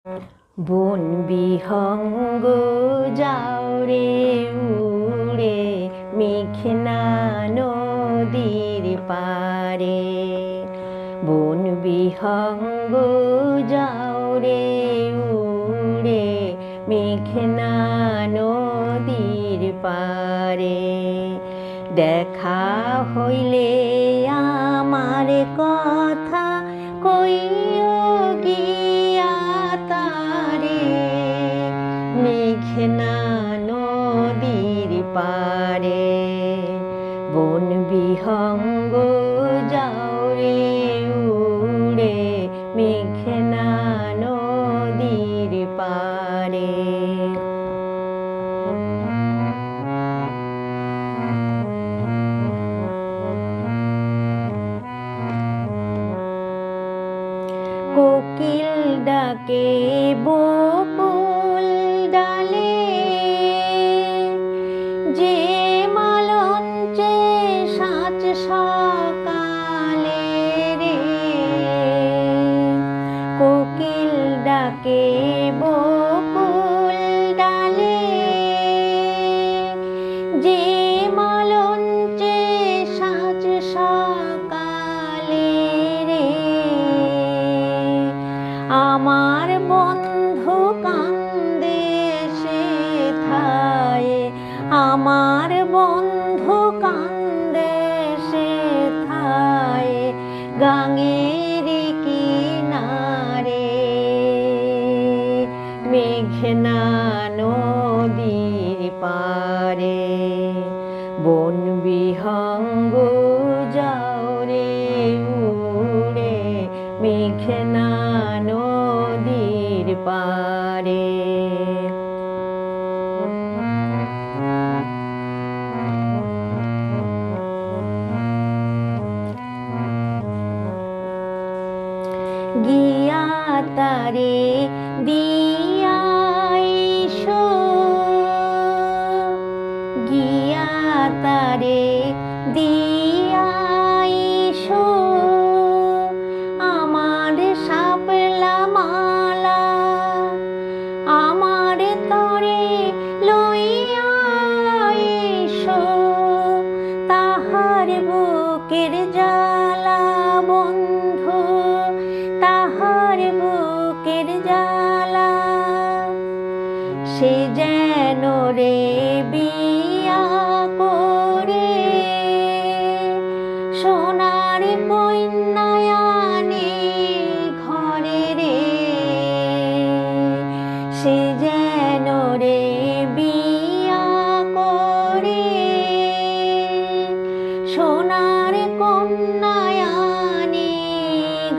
বন বিহঙ্গ যাও রে উড়ে মেঘনা নদীর পারে। বন বিহঙ্গ যাও রে উড়ে মেঘনা নদীর পারে। দেখা হইলে আমার কথা কইও গিয়া তারে। মেঘনা নদীর পারে। বন বিহঙ্গ যাও রে উড়ে মেঘনা নদীর পারে। কোকিল ডাকে বকুল ডালে, যে মালঞ্চে সাঁচ সকালে রে। কোকিল ডাকে বকুল ডালে, যে মালঞ্চে সাঁচ সকালে রে। আমার বন্ধু কান্দে সেথায়, আমার বন্ধু কান্দে সেথায় গাঙের কিনারে। মেঘনা নদীর পারে। বন বিহঙ্গ যাও রে উড়ে মেঘনা নদীর পারে। গিয়া তারে দিয়া আইসো, গিয়া তারে দিয়া আইসো। আমার শাপলা মালা, আমার তরে লইয়া আইসো। তাহার বুকের জ্বালা বন্ধু, তাহার বুকের জ্বালা। সে যেন রে বিয়া করে সোনার কন্যায়ানে ঘরে রে। সে যেন রে বিয়া করে সোনার কন্যায়ানে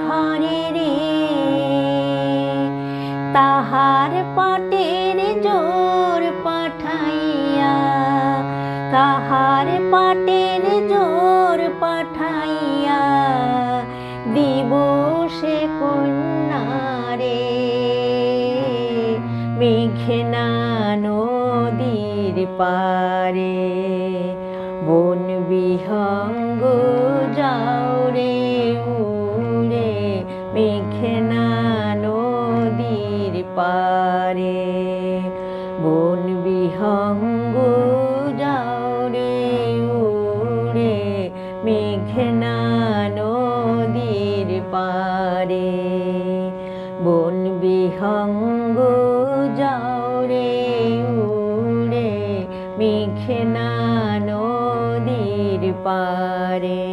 ঘরে রে। তাহার পাটের জোর পাঠাইয়া, তাহার পাটের জোর পাঠাইয়া দিব সে কন্যারে। মেঘনা নদীর পারে। বন বিহঙ্গ যাও রে উড়ে মেঘনা নদীর পারে। বন বিহঙ্গ যাও রে উড়ে মেঘনা নদীর পারে। বন বিহঙ্গ যাও রে উড়ে মেঘনা নদীর পারে।